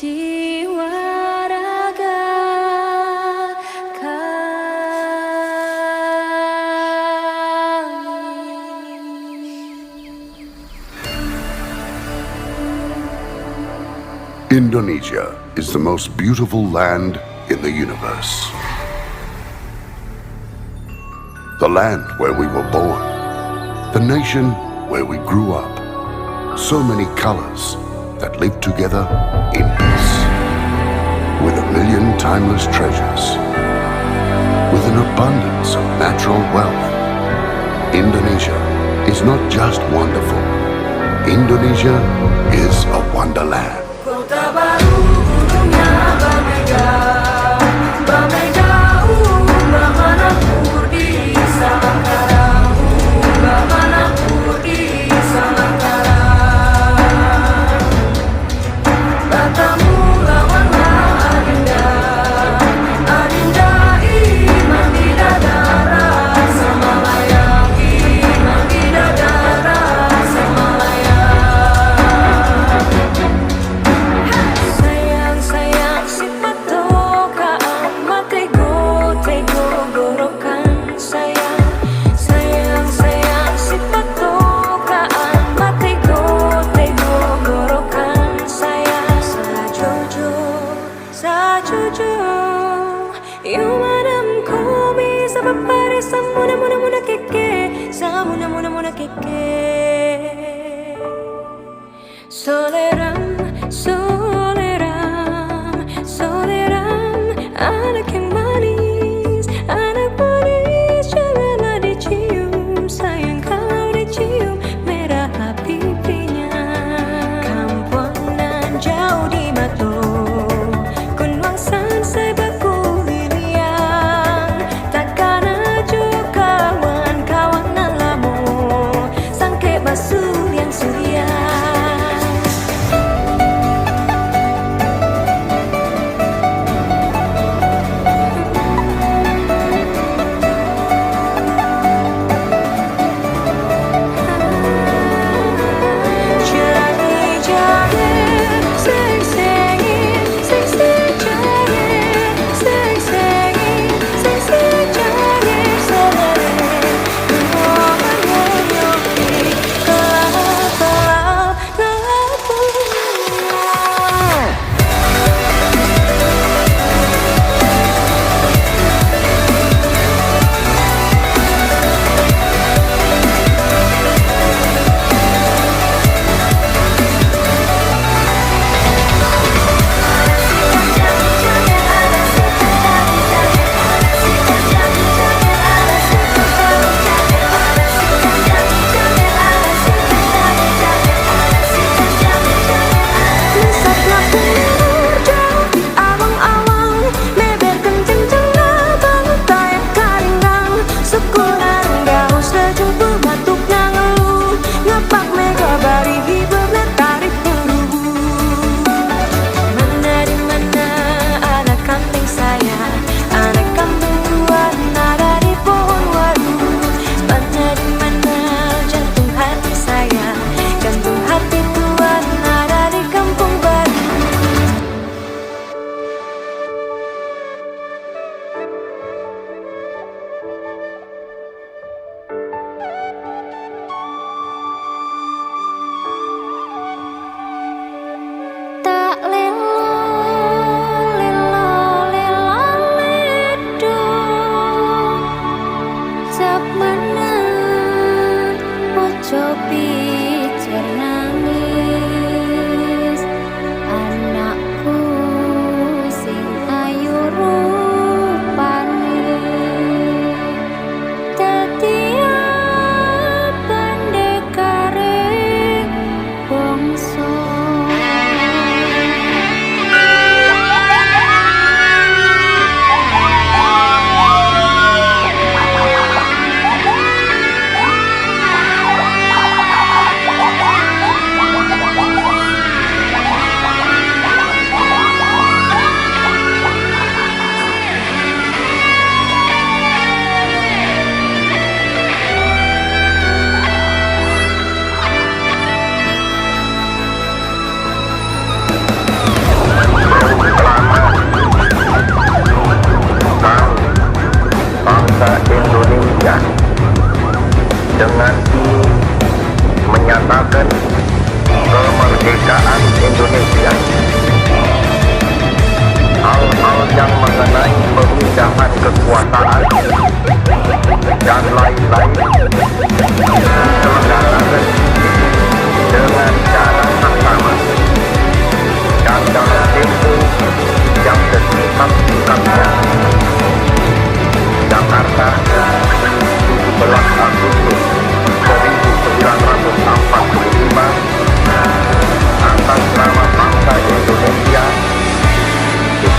jiwa raga kami. Indonesia is the most beautiful land in the universe. The land where we were born. The nation where we grew up. So many colors that live together in peace. With a million timeless treasures. With an abundance of natural wealth. Indonesia is not just wonderful. Indonesia is a wonderland. Kota baru gunungnya Bamega, Bamega Bamanapur di Salangkara, Bamanapur di Salangkara. Batamu lawanlah Adinda, Adinda iman bidadara Semalaya, iman bidadara Semalaya. Sayang, sayang si patokaan matego, tego gorokan. Sayang, sayang, sayang si patokaan matego, tego gorokan. Sayang, sajojo, sajojo. Yumadam ko bisa papare samuna muna muna keke, samuna muna muna keke. Soleram, soleram, soleram, anak yang manis, janganlah dicium, sayang kalau dicium merah pipinya. Kampuanan jauh di Batu, Kunwangsan saya baku liliang, takkan aja kawan-kawanan lamu, sangke basuh yang surya.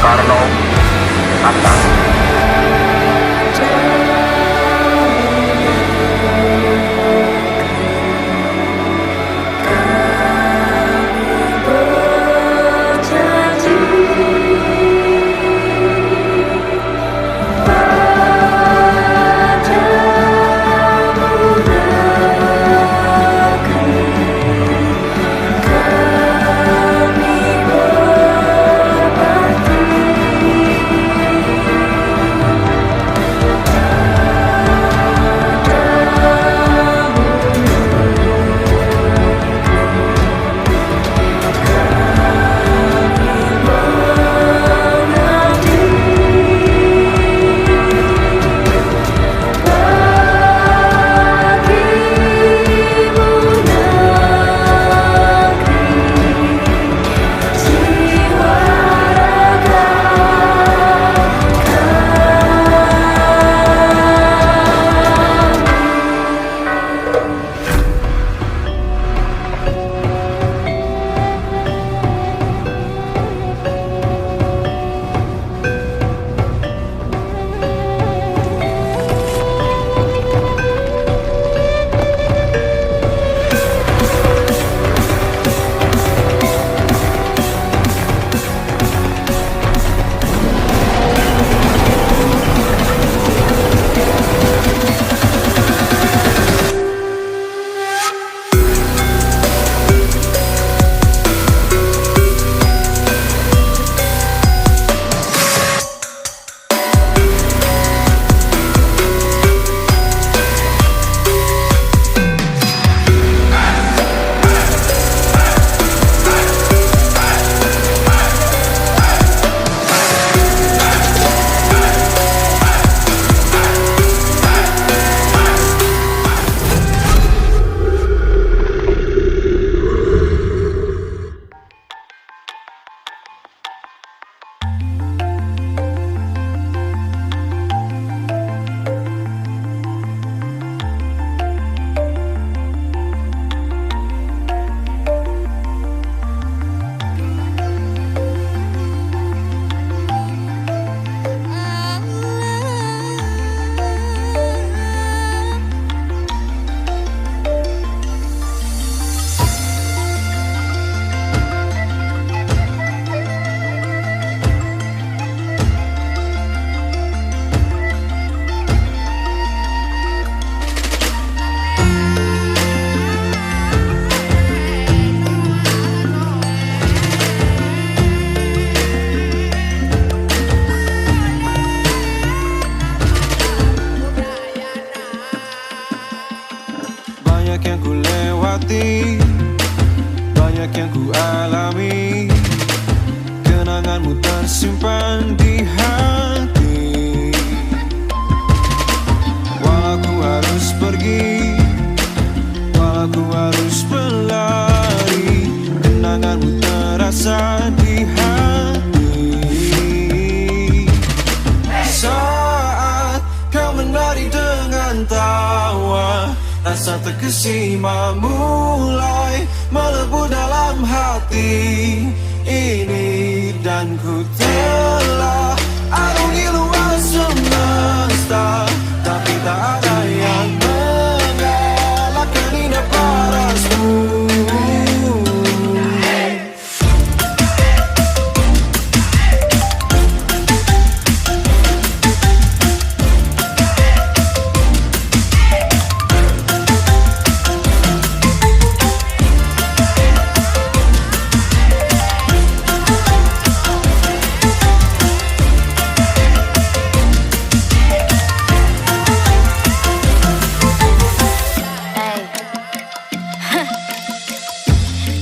Soekarno Hatta. Banyak yang ku alami, kenanganmu tersimpan di hati. Walau ku harus pergi, walau ku harus berlari, kenanganmu terasa di hati. Saat kau menari dengan tawa, rasa terkesima mulai melebur dalam hati ini, dan ku telah arungi luas semesta, tapi tak ada yang mengalahkan indah parasmu.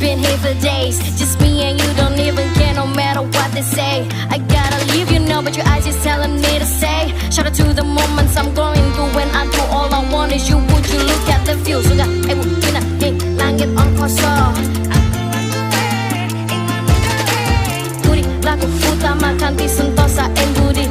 Been here for days, just me and you, don't even care no matter what they say. I gotta leave you now, but your eyes is telling me to stay. Shout out to the moments I'm going through when I do all I want is you. Would you look at the view? Sudah ibu bina di langit on kosong. Budi laku utamakan di sentosa en budi.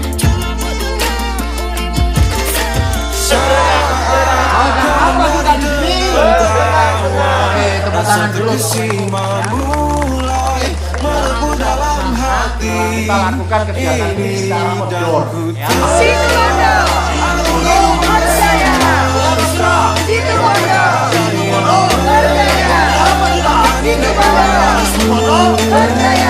Rasa terkesima mulai melebur dalam hati hati. Kita lakukan kegiatan ini secara outdoor. Ya. Situbondo, percaya. Situbondo, percaya. Situbondo, percaya.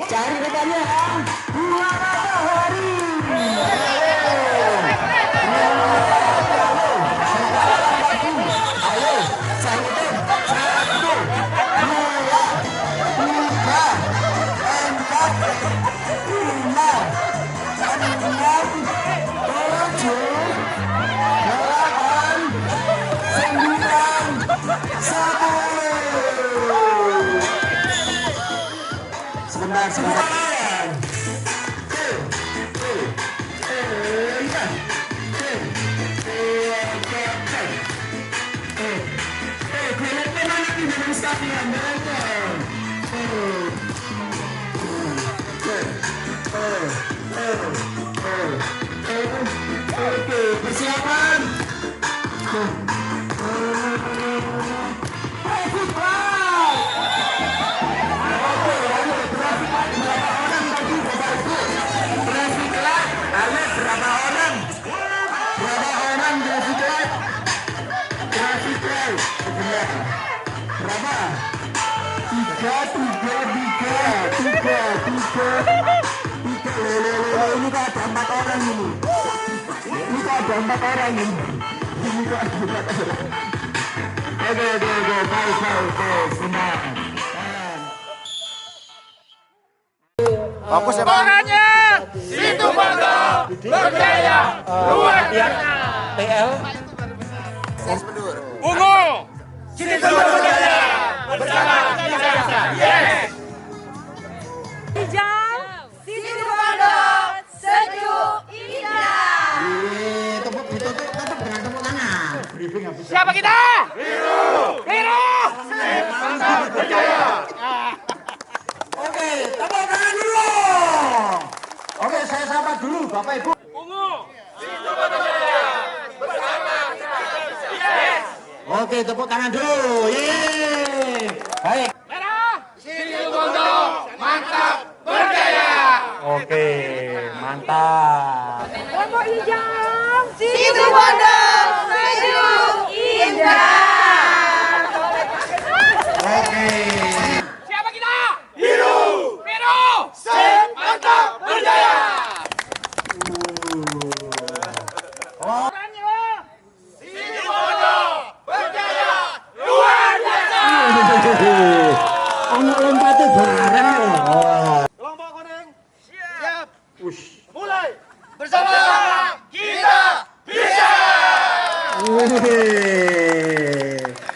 Cari rekannya. Bulan matahari. Ayo, satu, dua, tiga, empat, lima, enam, tujuh, delapan, sembilan, sepuluh. Sebentar. Oke, persiapan. Ini kok ada 4 orang ini. Ini kok ada 4 orang ini. Ini kok ada 4 orang. Oke, baik, semangat. Fokus ya, Pak. Orangnya Situbondo berjaya luar biasa. TL. Ungu Situbondo berjaya bersama Indonesia. Yes. Hijau, Situbondo, sejuk, indah. Tetap dengan tepuk tangan. Siapa kita? Biru. Mantap berjaya. Oke, tepuk tangan dulu. Oke, saya sapa dulu Bapak Ibu. Ungu Situbondo berjaya bersama Indonesia. Yes. Oke, tepuk tangan dulu. Yeay. Baik. Merah Situbondo mantap berjaya. Oke, mantap. Kelompok hijau, Situbondo, sejuk, indah. Oke. Siapa kita? Biru. Mantap berjaya. Orangnya Situbondo berjaya luar biasa. Anak lompatnya bareng. Kelompok kuning siap. Mulai bersama kita bisa.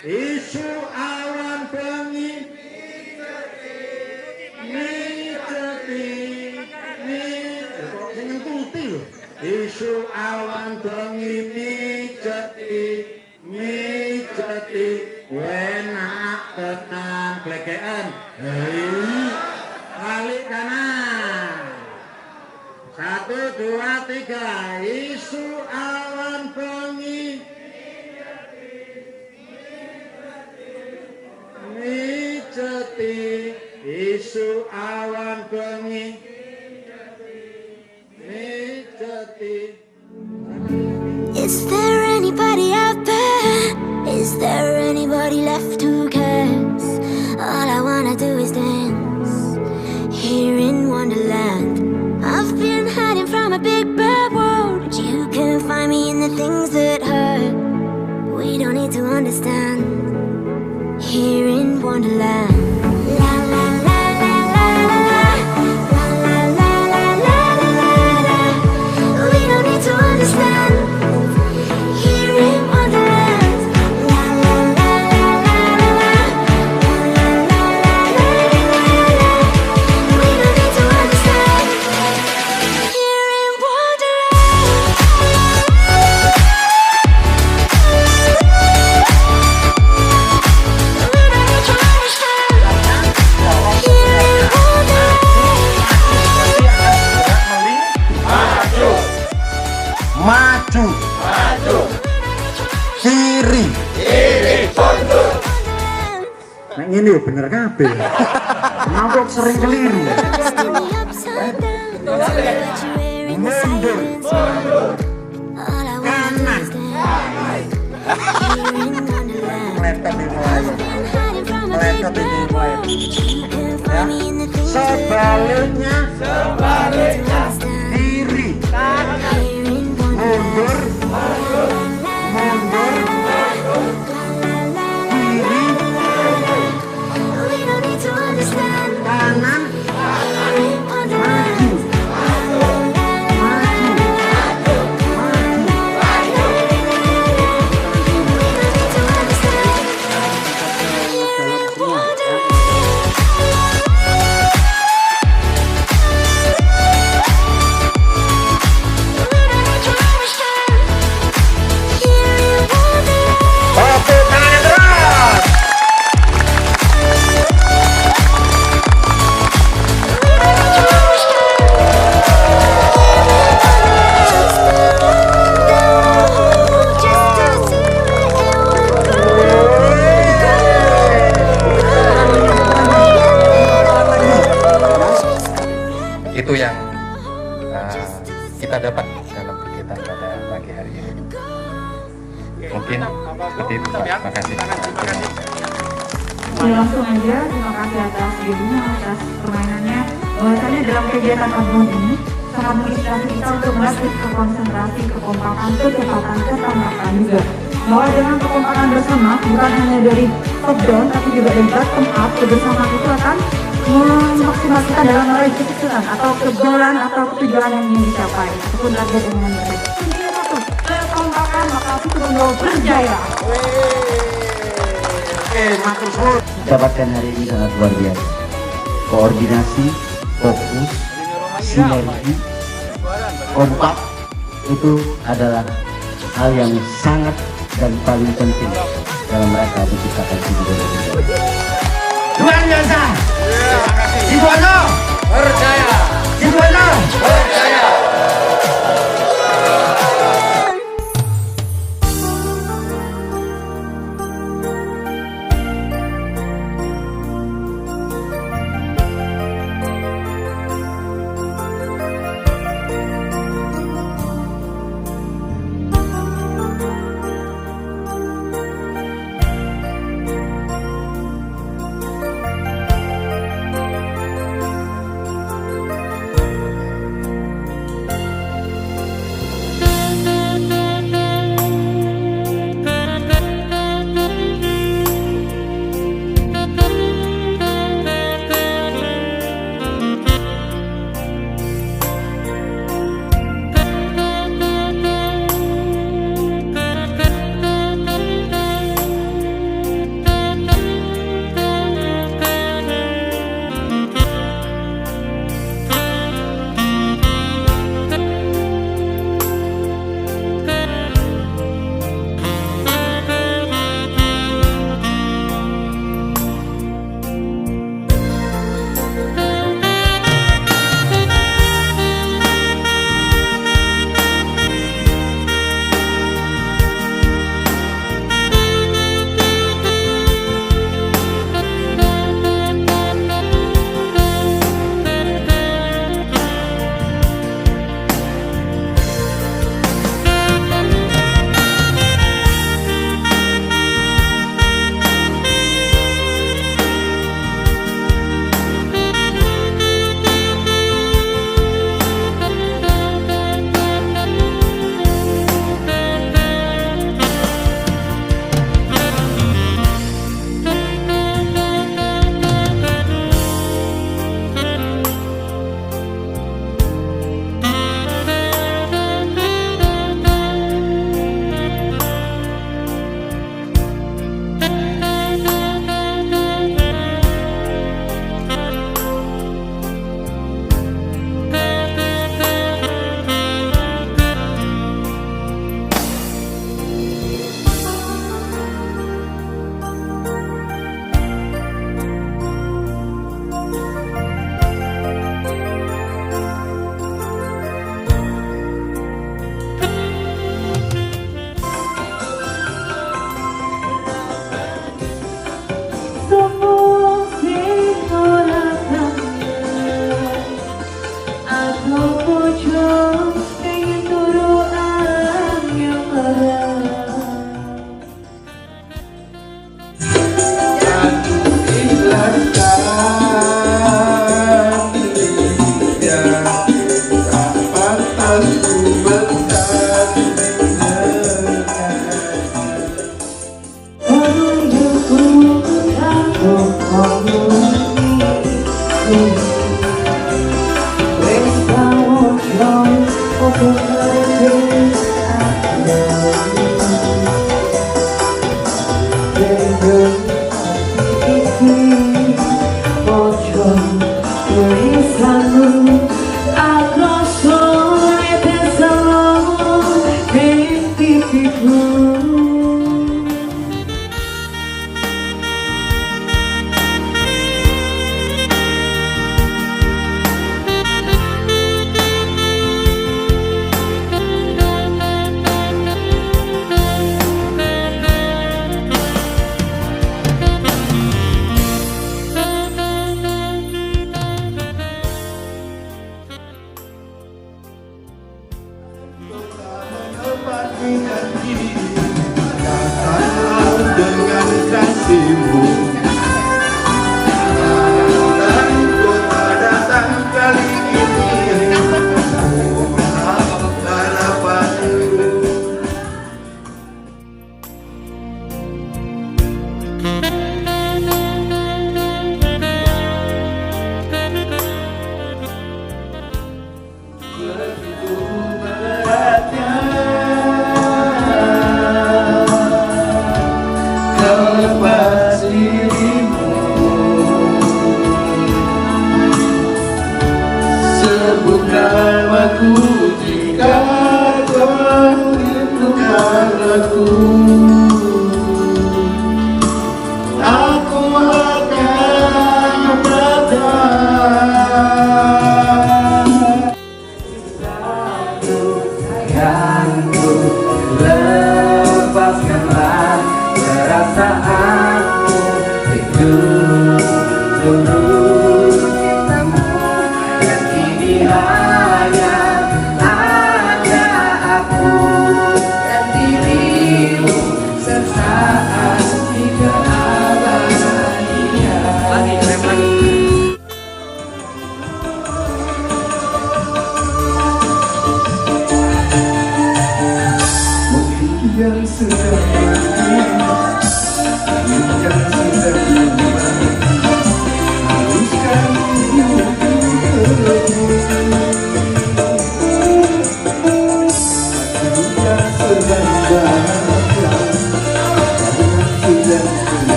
Isu awan bengi isu awan bengi mijeti enak tenang klekean balik kanan 1, 2, 3 isu awan bengi mijeti isu awan bengi miceti. Is there anybody out there? Is there anybody left who cares? All I wanna do is dance here in Wonderland. I've been hiding from a big bad world, but you can find me in the things that hurt. We don't need to understand here in Wonderland. La la la la la la la la la la la la la. We don't need to understand here in Wonderland. La la la la la la la la la la la. We don't need to understand here in Wonderland. Maju, kiri, Nah ini bener kabeh. Mabok sering keliru. Mundur. Kanan. Meletot di mulai. Meletot di mulai. Ya. Sebaliknya. Kiri. Mundur. Mundur. Kiri. Kanan. Maju. tepuk tangan yang keras. Itu yang kita dapat dalam kegiatan pada pagi hari ini. Mungkin seperti itu, Pak. Terima kasih. Ya, langsung aja, terima kasih atas dirinya, atas permainannya. Bahwasanya dalam kegiatan agung ini sangat menginspirasi kita untuk melatih konsentrasi, kekompakan, kecepatan, serta makna juga. Bahwa dengan kekompakan bersama bukan hanya dari top down, tapi juga dari bottom up, kebersamaan itu akan memaksimalkan dalam meraih kesuksesan atau kegolan atau ketujuan yang ingin dicapai ataupun target yang ingin dicapai. Kuncinya satu, kekompakan maka itu membawa berjaya. Dapatkan hari ini sangat luar biasa. Koordinasi, fokus, sinergi, kompak itu adalah hal yang sangat dan paling penting dalam rangka menciptakan kehidupan. Luar biasa. Jiwono percaya. Jiwono percaya. dengan kasihmu. Dan kota datang kali ini, harapanku. Lepas dirimu, sebut namaku jika kau rindukan aku. Aku akan datang. Sayangku, lepaskanlah perasaanku, hidup terus kamu, dan kini hanya ada aku dan dirimu sesaat di keabadian. Mungkin yang sudah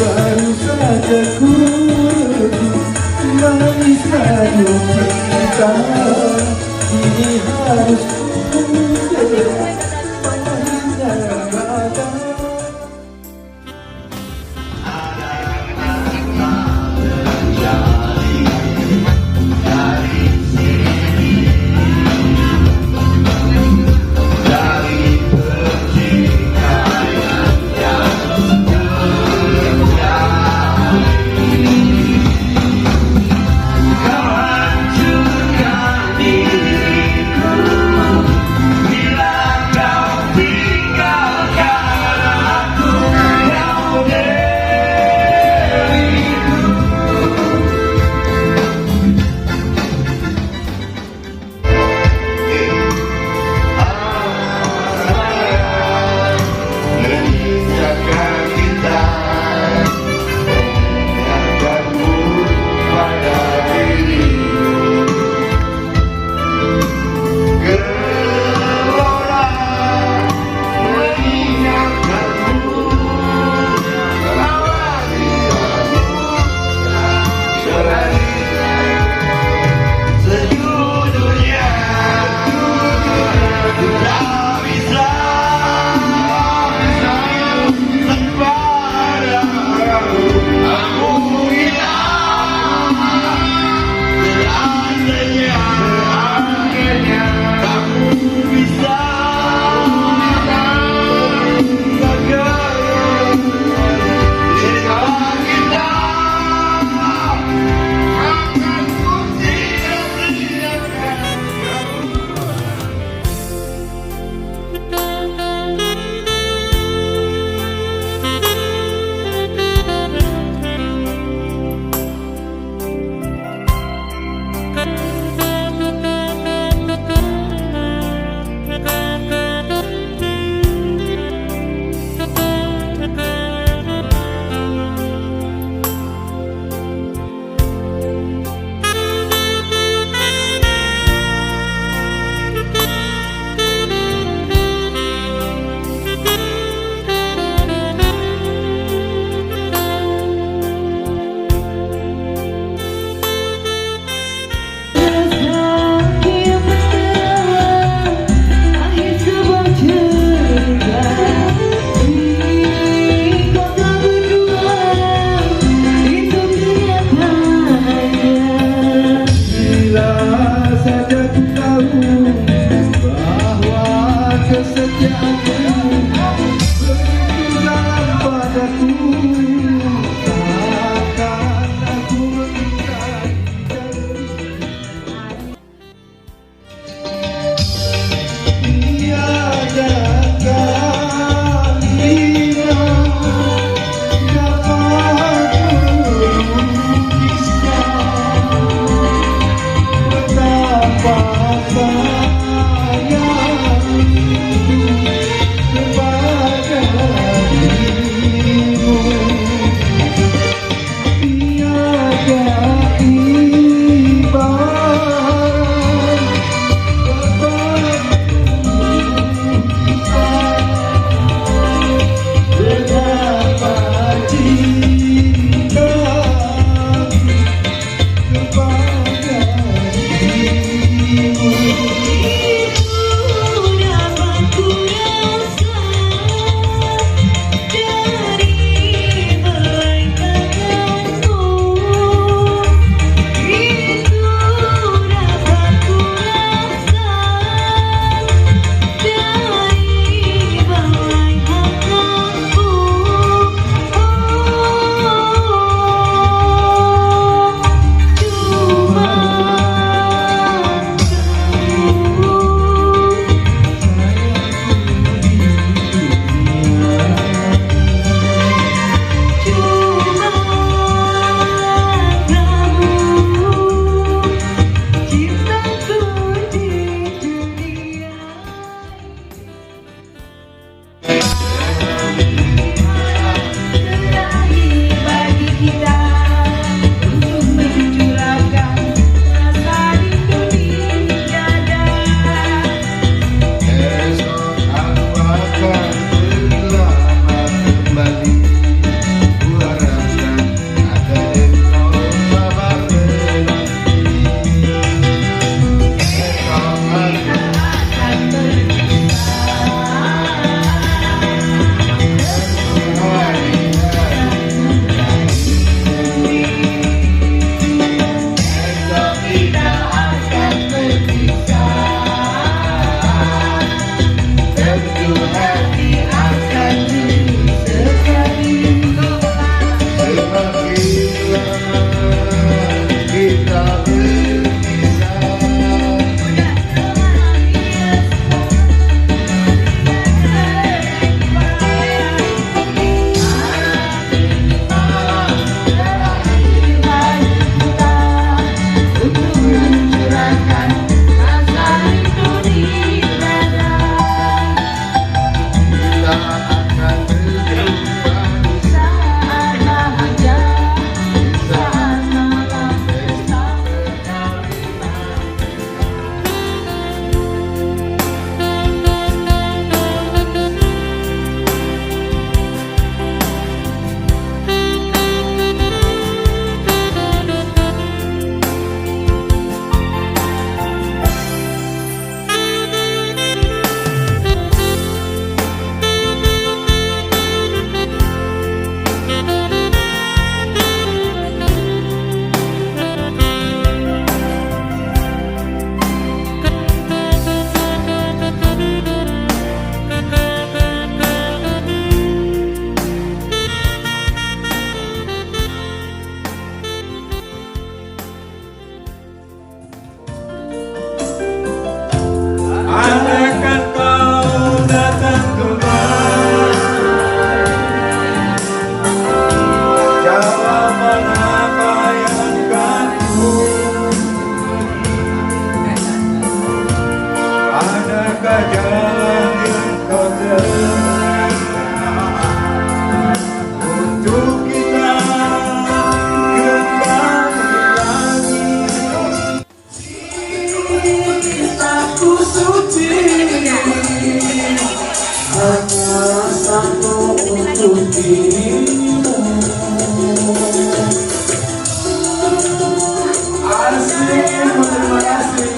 baru saja ku bisa cinta, ini harus dari percikan hanya satu untuk dirimu. Asik, terima kasih.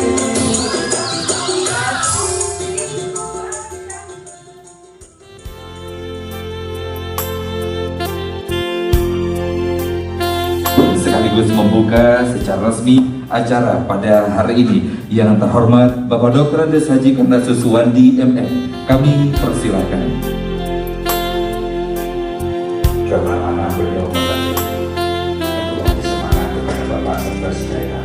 Sekaligus membuka secara resmi acara pada hari ini. Yang terhormat Bapak Dr. Andes Haji Karna Susuwandi MM, kami persilakan. Bagaimana beliau memberi semangat kepada Bapak serta sekalian.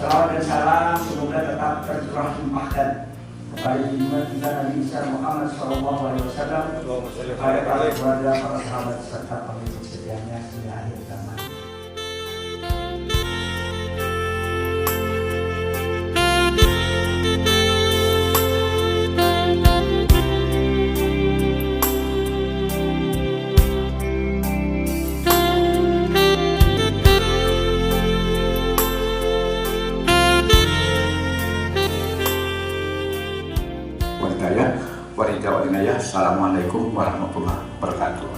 Salawat dan salam semoga tetap tercurah limpahkan kepada junjungan kita Nabi besar Muhammad SAW, kepada para keluarga, para sahabat serta pengikut setianya hingga akhir zaman. Assalamualaikum warahmatullahi wabarakatuh.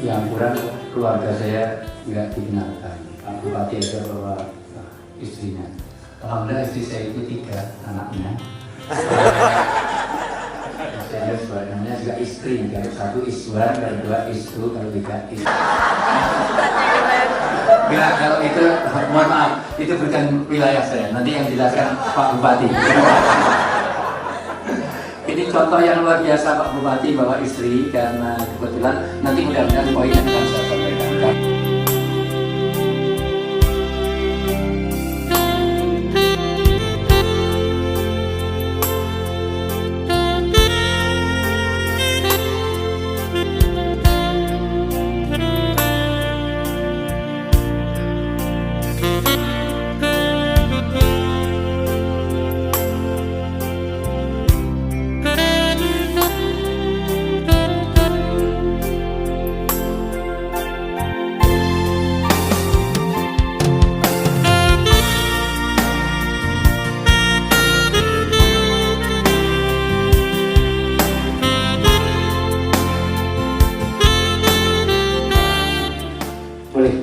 Yang kurang keluarga saya nggak dikenalkan. Pak Bupati aja bawa istrinya. Alhamdulillah istri saya itu 3 anaknya. Saya sebenarnya juga istri. Kalau 1 iswan, kalau 2 istru, kalau 3 istri. Bila kalau itu, mohon maaf, itu bukan wilayah saya. Nanti yang dijelaskan Pak Bupati. Ini contoh yang luar biasa Pak Bupati bawa istri, karena kebetulan nanti mudah-mudahan poin yang akan saya sampaikan.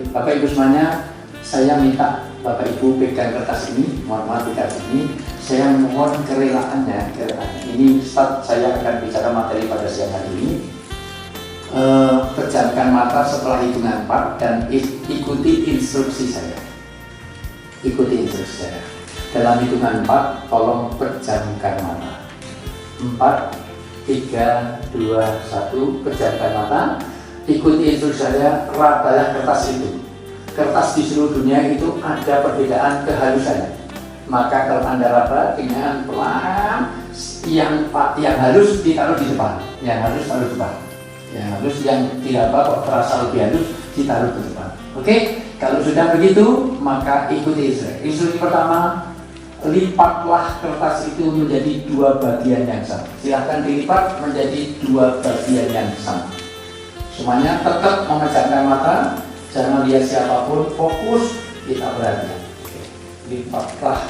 Bapak Ibu semuanya, saya minta Bapak Ibu pegang kertas ini, mohon maaf di kertas ini, saya mohon kerelaannya. Ini start saya akan bicara materi pada siang hari ini. Pejamkan mata setelah hitungan 4 dan ikuti instruksi saya. Ikuti instruksi saya. Dalam hitungan 4, tolong pejamkan mata. 4, 3, 2, 1, pejamkan mata. Ikuti instruksi saya, rabalah kertas itu. Kertas di seluruh dunia itu ada perbedaan kehalusannya. Maka kalau Anda raba dengan pelan, yang halus ditaruh di depan, yang halus taruh di depan, yang halus yang diraba kok terasa lebih halus ditaruh di depan. Oke, kalau sudah begitu maka ikuti instruksi. Instruksi pertama, lipatlah kertas itu menjadi 2 bagian yang sama. Silahkan dilipat menjadi 2 bagian yang sama. Semuanya tetap memejamkan mata, jangan lihat siapapun, fokus, kita perhatikan. Lipatlah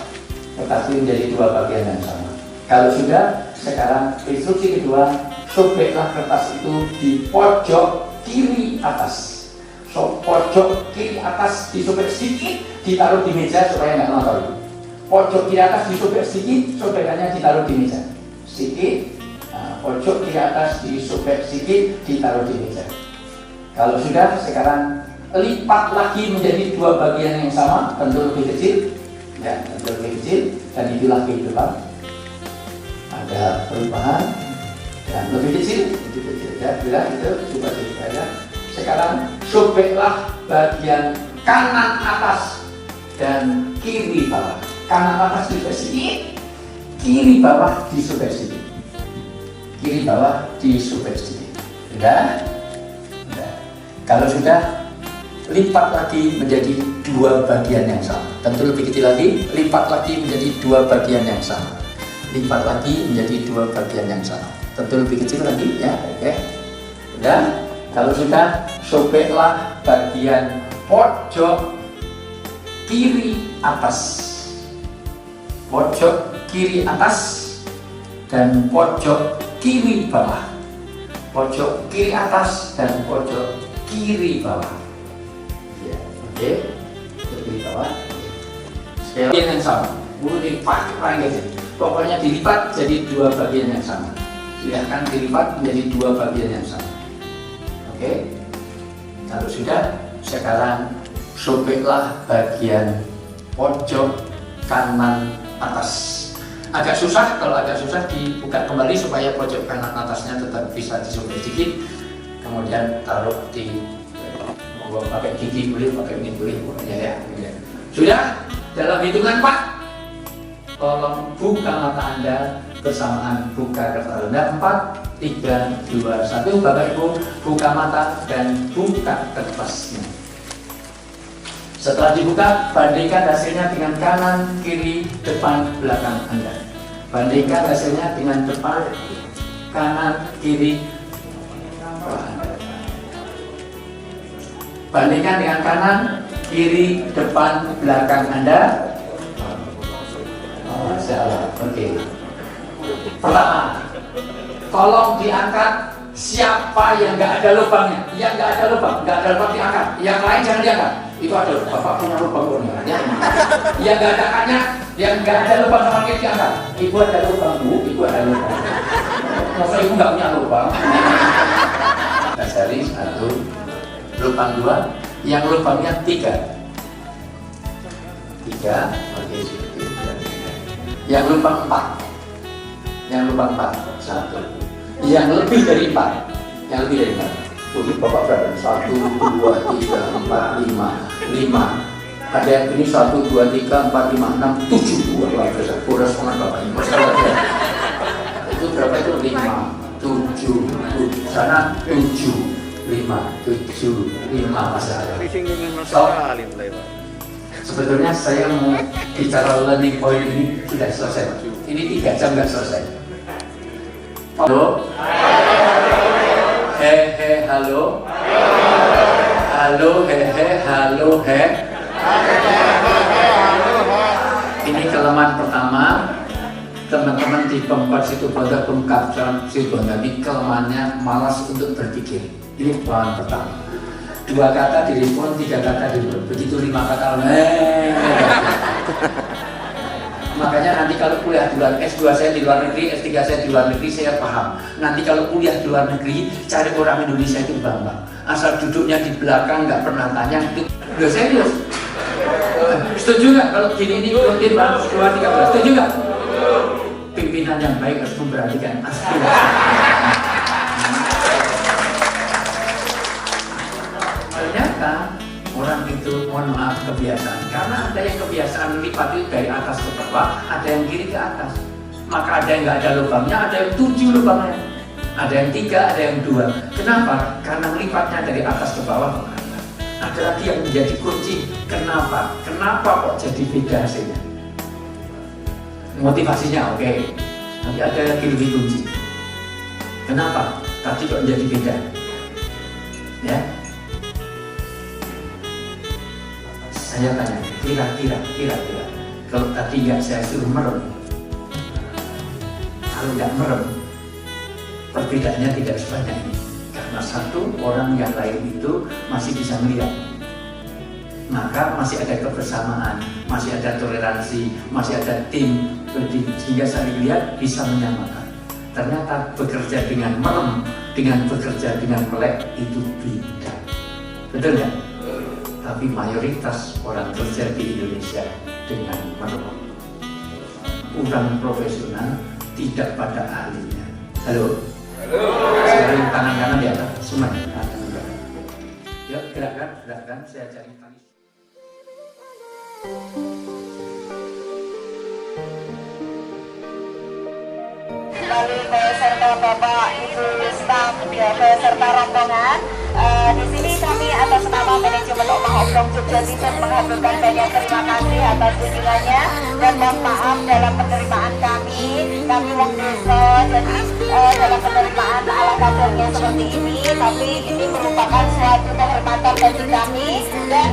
kertas ini menjadi 2 bagian yang sama. Kalau sudah, sekarang instruksi kedua, sobeklah kertas itu di pojok kiri atas. So, pojok kiri atas disobek sedikit, ditaruh di meja supaya nggak nonton. Pojok kiri atas disobek sedikit, sobekannya ditaruh di meja. Sedikit. Pojok kiri atas disobek sedikit, ditaruh di meja. Kalau sudah, sekarang lipat lagi menjadi 2 bagian yang sama, tentu lebih kecil, ya, tentu lebih kecil, dan itulah kehidupan. Ada perubahan dan lebih kecil, ya, bila itu coba ya. Sekarang sobeklah bagian kanan atas dan kiri bawah. Kanan atas disobek sedikit, kiri bawah disobek sedikit. Kiri bawah disobek sedikit. Sudah? Sudah. Kalau sudah, lipat lagi menjadi 2 bagian yang sama. Tentu lebih kecil lagi, lipat lagi menjadi 2 bagian yang sama. Lipat lagi menjadi 2 bagian yang sama. Tentu lebih kecil lagi, ya. Oke. Sudah? Kalau sudah, sobeklah bagian pojok kiri atas. Pojok kiri atas dan pojok kiri bawah. Pojok kiri atas dan pojok kiri bawah. Ya, oke. Kiri bawah. Sekali yang sama. Boleh dipakai aja. Pokoknya dilipat jadi 2 bagian yang sama. Silahkan dilipat menjadi 2 bagian yang sama. Oke. Kalau sudah, sekarang sobeklah bagian pojok kanan atas. Agak susah, kalau agak susah dibuka kembali supaya pojok kanan atasnya tetap bisa disobek sedikit. Kemudian taruh di pakai gigi boleh, pakai ini boleh, pokoknya ya. Sudah, dalam hitungan 4, tolong buka mata Anda bersamaan buka kertas Anda. 4, 3, 2, 1. Bapak Ibu buka mata dan buka kertasnya. Setelah dibuka, bandingkan hasilnya dengan kanan, kiri, depan, belakang Anda. Bandingkan hasilnya dengan depan, kanan, kiri, belakang Anda. Bandingkan dengan kanan, kiri, depan, belakang Anda. Oh, salah. Oke. Pertama, tolong diangkat siapa yang nggak ada lubangnya. Yang nggak ada lubang diangkat. Yang lain jangan diangkat. Itu ada bapak punya lubang ya. Yang nggak ada akadnya, yang nggak ada lubang sama kita diangkat. Ibu ada lubang, Bu. Ibu ada lubang. Masa ibu nggak punya lubang? Dasari 1, lubang 2, yang lubangnya 3. 3, oke. Yang lubang 4. Yang lubang 4, 1. Yang lebih dari 4. Yang lebih dari 4. Ini bapak berapa? 1, 2, 3, 4, 5. 5. Ada yang ini 1, 2, 3, 4, 5, 6, 7. Luar biasa. Boros banget bapak ini. Itu berapa itu? 5, 7. Sana 7. 5, 7, 5 masalah. So, sebetulnya saya mau bicara learning point ini tidak selesai. Ini 3 jam nggak selesai. Halo? He, halo? Halo, he, halo, he. Ini kelemahan pertama. Teman-teman di Pemkot Situbondo, Pemkapcan Situbondo ini kelemahannya malas untuk berpikir. Ini kelemahan pertama. 2 kata direspon, 3 kata direspon. Begitu 5 kata, Makanya nanti kalau kuliah di luar, S2 saya di luar negeri, S3 saya di luar negeri, saya paham. Nanti kalau kuliah di luar negeri, cari orang Indonesia itu bangga. Asal duduknya di belakang, nggak pernah tanya, itu udah serius. Setuju nggak kalau gini ini rutin banget 2, 3, setuju nggak? Pimpinan yang baik harus memperhatikan aspirasi. Ternyata orang itu, mohon maaf, kebiasaan. Karena ada yang kebiasaan lipat itu dari atas ke bawah, ada yang kiri ke atas. Maka ada yang nggak ada lubangnya, ada yang 7 lubangnya. Ada yang 3, ada yang 2. Kenapa? Karena lipatnya dari atas ke bawah. Ada lagi yang menjadi kunci. Kenapa? Kenapa kok jadi beda hasilnya? Motivasinya oke. Tapi ada lagi lebih kunci. Kenapa? Tadi kok jadi beda? Ya. Saya tanya, kira-kira kalau tadi nggak saya suruh merem, kalau nggak merem, perbedaannya tidak sebanyak ini. Karena satu, orang yang lain itu masih bisa melihat, maka masih ada kebersamaan, masih ada toleransi, masih ada tim, sehingga saling lihat bisa menyamakan. Ternyata bekerja dengan merem, dengan bekerja dengan melek itu beda. Betul nggak? Tapi mayoritas orang kerja di Indonesia dengan merem. Orang profesional tidak pada ahlinya. Halo? Sekarang tangan kanan di atas, semuanya. Ya, gerakkan, saya cari tali. kembali beserta Bapak Ibu staf ya, beserta rombongan. Di sini kami atas nama manajemen Omah Obrong Jogja Timur mengaturkan banyak terima kasih atas kunjungannya dan mohon maaf dalam penerimaan kami wong desa, jadi dalam penerimaan ala kadarnya seperti ini, tapi ini merupakan suatu kehormatan bagi kami dan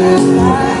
Bye.